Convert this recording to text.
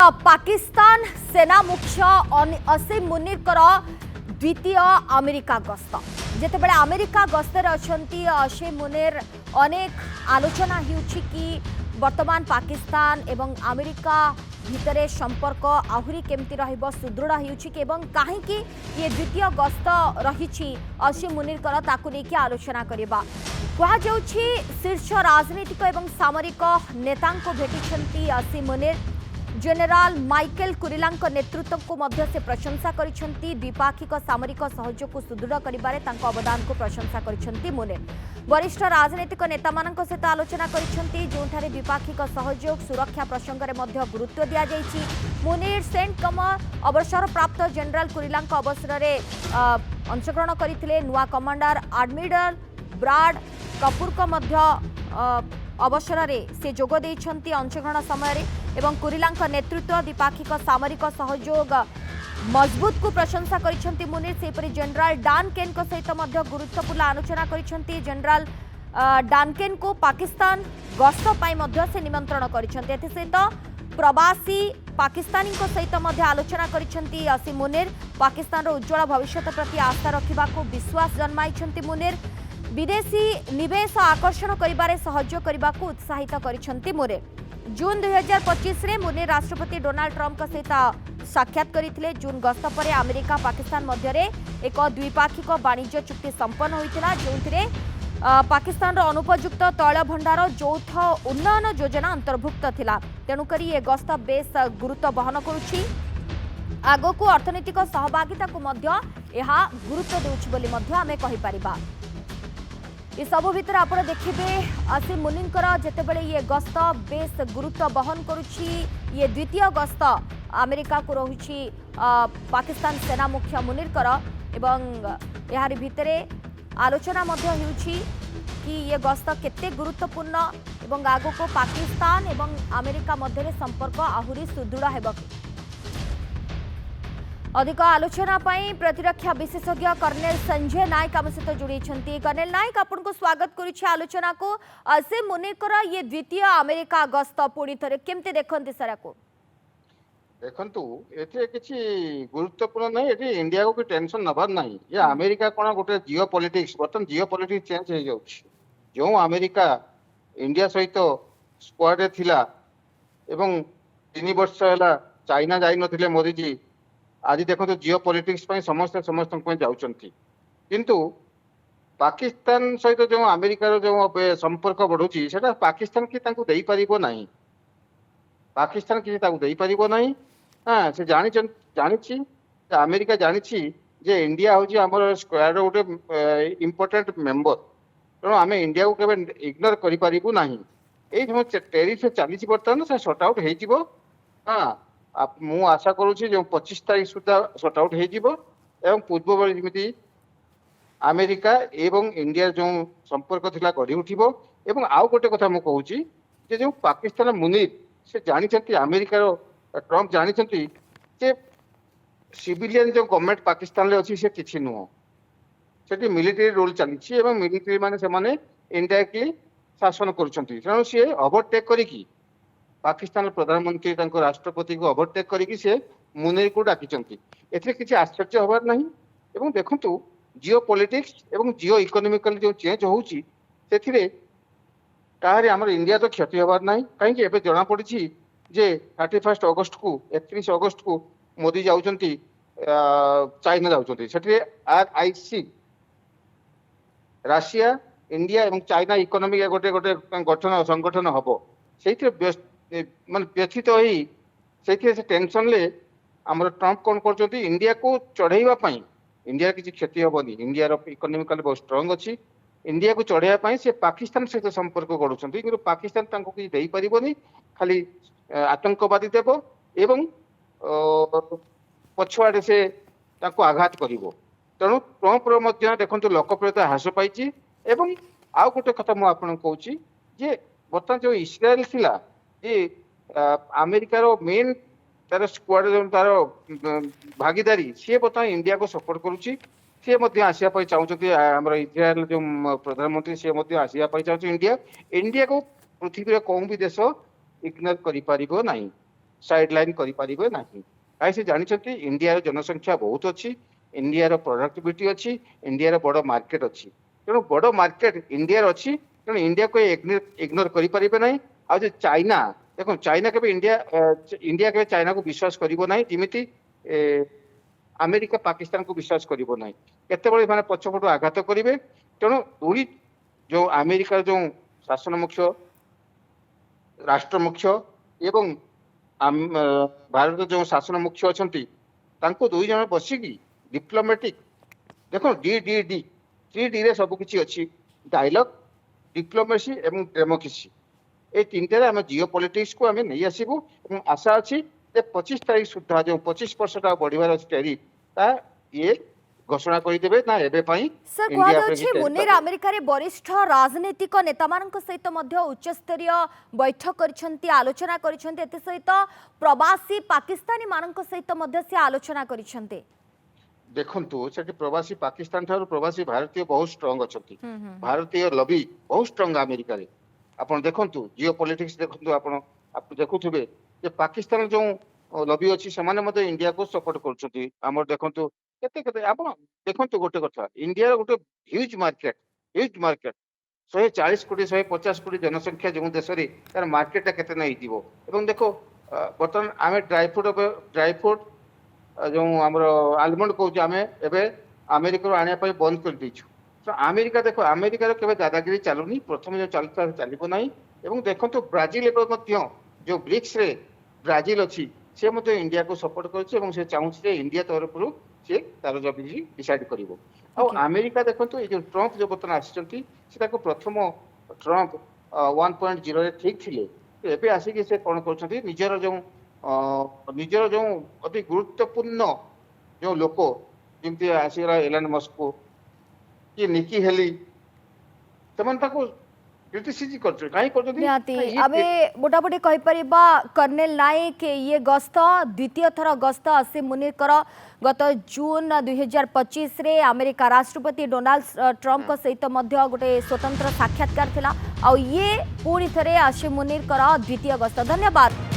पाकिस्तान सेना मुख्य असीम मुनीर द्वितीय अमेरिका गस्त जितेबाला अमेरिका गस्तर अछंती असीम मुनीर अनेक आलोचना होउछि कि वर्तमान पाकिस्तान एवं अमेरिका भितरे संपर्क आहुरी केमती रहिबो सुदृढ़ होउछि कि एवं काहेकि ये द्वितीय गस्त रहिछि असीम मुनीर ताकु नेकी आलोचना करिबा कहा जाउछि शीर्ष राजनीतिक एवं सामरिक नेतांको भेटिछंती असीम मुनीर जनरल माइकेल कुरिलांक नेतृत्व को मध्य से प्रशंसा करिसेंती द्विपाक्षिक सामरिक सहयोग को सुदृढ़ करिबारे तांको अवदान को प्रशंसा करिसेंती मुनीर वरिष्ठ राजनीतिक नेता मानक सहित आलोचना करिसेंती जोंठारे द्विपाक्षिक सहयोग सुरक्षा प्रसंग रे मध्य गुरुत्व दिया जाइछि मुनीर सेंट कमर अवसर प्राप्त जनरल कुरिलांक अवसर रे अंशग्रहण करथिले नुआ कमांडर एडमिरल ब्राड कपूर को मध्य अवसर रे से जोग देइछंती अंशग्रहण समय रे एवं कुरिलांक नेतृत्व द्विपाक्षिक सामरिक सहयोग मजबूत को प्रशंसा करिसेंती मुनीर सेपरि जनरल डान केन को सहित मध्य गुरुत्वपूर्ण आलोचना करिसेंती जनरल डान केन को पाकिस्तान गस्त पाई मध्य से निमंत्रण करिसेंती एथि सहित प्रवासी पाकिस्तानी को सहित मध्य आलोचना करिसेंती असीम मुनीर पाकिस्तान रो उज्जवल भविष्य प्रति आस्था रखिबा को विश्वास जन्माइछंती मुनीर विदेशी निवेश आकर्षण करिबारे सहयोग करबा को उत्साहित करिसेंती मुनीर जून 2025 रे मुनीर राष्ट्रपति डोनाल्ड ट्रंप का सहित साक्षात करथिले जून गस्त पर अमेरिका पाकिस्तान मध्य रे एक द्विपाक्षिक वाणिज्य चुक्ति संपन्न होइतिला जोंथिरे पाकिस्तान रो अनुपयुक्त तैल भंडार चौथ उन्नयन योजना अंतर्भुक्त थिला तेणु करी ये गस्त बेस गुरुत्व बहन करुछि आगो को अर्थनैतिक सहभागिता को मध्य एहा गुरुत्व देउछि बोली मध्य आमे कहि परिबा ये सब भितर आप देखिए असीम मुनीर जितेबाला ये गस्त बेस गुरुत्व बहन करुछि ये द्वितीय गस्त अमेरिका को रही पाकिस्तान सेना मुख्य मुनीर एवं यार भितरे आलोचना मध्य होउछि कि ये गस्त केते गुरुत्वपूर्ण एवं आगो को पाकिस्तान एवं अमेरिका मध्य संपर्क आहुरी सुदृढ़ हेबो अधिक आलोचना पाई प्रतिरक्षा विशेषज्ञ कर्नेल संजय नायक आम सहित जोड़ी कर्नेल नायक आपको स्वागत करुछि आलोचना को असीम मुनीर ये द्वितीय अमेरिका गस्त पुणी थे केमती देखते सारा को देखंतु एथे किछि गुरुत्वपूर्ण नहीं एठी इंडिया को टेंशन नबार नहीं ये अमेरिका कोन गोटे जियो पॉलिटिक्स बर्तन जियो पॉलिटिक्स चेंज हो जाउछि जो अमेरिका इंडिया सहित स्क्वाड रे थिला एवं 3 वर्ष हैला चाइना जाई नथिले मोदी जी आज देखो तो जियो पॉलिटिक्स समस्त समस्त जाऊँगी किंतु पाकिस्तान सहित जो अमेरिकार जो संपर्क बढ़ुची से पाकिस्तान की दे पारिबो नहीं पाकिस्तान किसी दे पारिबो नहीं हाँ से जानी अमेरिका जानी जे इंडिया हूँ आम स्क्वाड गोटे इम्पोर्टेंट मेंबर तेणु आम इंडिया को केवल इग्नोर करूँ ना ये टेरिफ चली बर्तमान से सॉर्ट आउट हो हाँ मु आशा करुच्ची जो 25 तारीख सुधा सॉर्ट आउट हो पूर्व बड़ी जमी अमेरिका एवं इंडिया जो संपर्क थिला गढ़ी उठिबो एवं आउ गोटे कथा मु कहूची जे जो पाकिस्तान मुनीर से जानी अमेरिकार ट्रंप जानी जे सिविलियन जो गवर्नमेंट पाकिस्तान रे अछि से किछि नुह सेठी मिलिटरी रूल चली एवं मिलिटरी माने से माने इनडायरेक्टली शासन करुछंती तेणु सी ओवरटेक करिकी पाकिस्तान प्रधानमंत्री राष्ट्रपति को ओवरटेक करके से मुनीर को डाकिचंती एथिरे किछि आश्चर्य हबार नहीं एवं देखंतु जियो पॉलिटिक्स एवं जियो इकोनॉमिकल जो चेंज होउची सेथिरे काहरे हमर इंडिया तो क्षति हबार नहीं कहीं एबे जना पड़ी जे 31 अगस्त को 31 अगस्त को मोदी जाउचंती चाइना जाउचंती सेथिरे RIC राशिया इंडिया एवं चाइना इकोनॉमिक गोटे गोटे गठन संगठन हबो सेथिरे मान व्यथित हो टेंशन ले आमर ट्रंप कौन कर इंडिया को चढ़ाइबा इंडिया किसी क्षति हेनी इंडिया इकोनॉमिकल बहुत स्ट्रांग अच्छी इंडिया को चढ़ाइबा से पाकिस्तान सहित संपर्क गढ़ुंट कि पाकिस्तान किसी दे पारनी खाली आतंकवादी देव एवं पछुआड़े से आघात कर तेणु ट्रंप देखो लोकप्रियता ह्रास पाई आउ गोटे कथा मुझे कहूँ जे बर्तमान जो इस्राएल थिला ये अमेरिकार मेन तार स्क्वाड तार भागीदारी सी बर्तमान इंडिया को सपोर्ट करुच्ची सी आसपा चाहते इस्राएल जो प्रधानमंत्री सी आसपा चाहते इंडिया इंडिया को पृथ्वी कौन भी देश इग्नोर कर ସାଇଡଲାଇନ୍ କରିପାରିବେ ନାହିଁ। କାହିଁ ସେ ଜାଣିଛନ୍ତି ଇଣ୍ଡିଆର ଜନସଂଖ୍ୟା ବହୁତ ଅଛି, ଇଣ୍ଡିଆର ପ୍ରଡକ୍ଟିଭିଟି ଅଛି, ଇଣ୍ଡିଆର ବଡ ମାର୍କେଟ ଅଛି। ତେଣୁ ବଡ ମାର୍କେଟ ଇଣ୍ଡିଆର ଅଛି, ତେଣୁ ଇଣ୍ଡିଆକୁ ଇଗ୍ନୋର କରିପାରିବେ ନାହିଁ। ଆଉ ଯେ ଚାଇନା, ଦେଖନ୍ତୁ ଚାଇନା କେବେ ଇଣ୍ଡିଆ କେବେ ଚାଇନାକୁ ବିଶ୍ୱାସ କରିବ ନାହିଁ, ଯେମିତି ଆମେରିକା ପାକିସ୍ତାନକୁ ବିଶ୍ୱାସ କରିବ ନାହିଁ। କେତେବେଳେ ମାନେ ପଛପଟୁ ଆଘାତ କରିବେ। ତେଣୁ ଦୁଇ ଯୋଉ ଆମେରିକାର ଯୋଉ ଶାସନ ମୁଖ୍ୟ, ରାଷ୍ଟ୍ର ମୁଖ୍ୟ ଏବଂ ଭାରତର ଯୋଉ ଶାସନ ମୁଖ୍ୟ ଅଛନ୍ତି, ତାଙ୍କୁ ଦୁଇ ଜଣ ବସିକି ଡିପ୍ଲୋମାଟିକ, ଦେଖନ୍ତୁ ଡି ରେ ସବୁ କିଛି ଅଛି, ଡାଇଲଗ, ଡିପ୍ଲୋମାସି ଏବଂ ଡେମୋକ୍ରେସି। এই তিনটাରେ ଆମେ ଜିଓ ପଲିଟିକ୍ସକୁ ଆମେ ନେଇ ଆସିବୁ ଏବଂ ଆଶା ଅଛି ଯେ 25 ତାରିଖ ସୁଦ୍ଧା ଯେଉଁ 25% ବଢିବାର ଅଛି ଟେରିଫ, ତା ଇଏ ଘୋଷଣା କରିଦେବେ ନା ଏବେ ପାଇଁ सर ଇଣ୍ଡିଆ ଉପରେ कहुच्छे ଟେରିଫ मुनिर ଲାଗୁ। अमेरिकार वरिष्ठ राजनीतिक नेता सहित उच्चस्तरीय बैठक करिसेंती, आलोचना करिसेंती, एते सहित प्रवासी पाकिस्तानी मानक सहित से आलोचना करिसेंती। ଦେଖନ୍ତୁ ସେଠି ପ୍ରବାସୀ ପାକିସ୍ତାନ ଠାରୁ ପ୍ରବାସୀ ଭାରତୀୟ ବହୁତ ଷ୍ଟ୍ରଙ୍ଗ ଅଛନ୍ତି। हम्म हम्म ଭାରତୀୟ ଲବି ବହୁତ ଷ୍ଟ୍ରଙ୍ଗ ଆମେରିକାରେ। ଆପଣ ଦେଖନ୍ତୁ ଜିଓ ପଲିଟିକ୍ସ ଦେଖନ୍ତୁ, ଆପଣ ଦେଖୁଥିବେ ଯେ ପାକିସ୍ତାନ ଯୋଉ ଲବି ଅଛି ସେମାନେ ମଧ୍ୟ ଇଣ୍ଡିଆକୁ ସପୋର୍ଟ କରୁଛନ୍ତି। ଆମର ଦେଖନ୍ତୁ କେତେ କେତେ, ଆପଣ ଦେଖନ୍ତୁ ଗୋଟେ କଥା, ଇଣ୍ଡିଆର ଗୋଟେ ହ୍ୟୁଜ ମାର୍କେଟ, 140 କୋଟି 150 କୋଟି ଜନସଂଖ୍ୟା ଯେଉଁ ଦେଶରେ, ତାର ମାର୍କେଟଟା କେତେ ନେଇଯିବ। ଏବଂ ଦେଖ ବର୍ତ୍ତମାନ ଆମେ ଡ୍ରାଇଫ୍ରୁଟ ଯୋଉ ଆମର ଆଲମଣ୍ଡ କହୁଛୁ, ଆମେ ଏବେ ଆମେରିକାରୁ ଆଣିବା ପାଇଁ ବନ୍ଦ କରିଦେଇଛୁ। ତ ଆମେରିକା ଦେଖ, ଆମେରିକାର କେବେ ଦାଦାଗିରି ଚାଲୁନି, ପ୍ରଥମେ ଯୋଉ ଚାଲୁଥିଲା ଚାଲିବ ନାହିଁ। ଏବଂ ଦେଖନ୍ତୁ ବ୍ରାଜିଲ ଏବେ ମଧ୍ୟ ଯୋଉ ବ୍ରିକ୍ସରେ ବ୍ରାଜିଲ ଅଛି, ସେ ମଧ୍ୟ ଇଣ୍ଡିଆକୁ ସପୋର୍ଟ କରୁଛି ଏବଂ ସେ ଚାହୁଁଛି ଯେ ଇଣ୍ଡିଆ ତରଫରୁ ସେ ତାର ଜବି ଡିସାଇଡ୍ କରିବ। ଆଉ ओके ଆମେରିକା ଦେଖନ୍ତୁ ଏଇ ଯୋଉ ଟ୍ରମ୍ପ ଯୋଉ ବର୍ତ୍ତମାନ ଆସିଛନ୍ତି, ସେ ତାକୁ ପ୍ରଥମ ଟ୍ରମ୍ପ 1.0 ରେ ଠିକ ଥିଲେ, ଏବେ ଆସିକି ସେ କଣ କରୁଛନ୍ତି, ନିଜର ଯୋଉ ଅତି ଗୁରୁତ୍ୱପୂର୍ଣ୍ଣ ଯୋଉ ଲୋକ, ଯେମିତି ଆସିଗଲା ଏଲନ ମସ୍କ କି ନିକି ହେଲି, ସେମାନେ ତାକୁ କ୍ରିଟିସିଜ କରୁଛନ୍ତି। କାହିଁ କରୁଛନ୍ତି निहाती ନା आमे मोटामोटी कहीपरिबा कर्नेल नायक ये गस्त द्वितीय थर गस्त असीम मुनिर गत जून 2025 रे अमेरिका राष्ट्रपति डोनाल्ड ट्रम्प सहित मध्य गोटे स्वतंत्र साक्षात्कार थिला। आ ये पुणी थरे असीम मुनिर द्वितीय गस्त। धन्यवाद।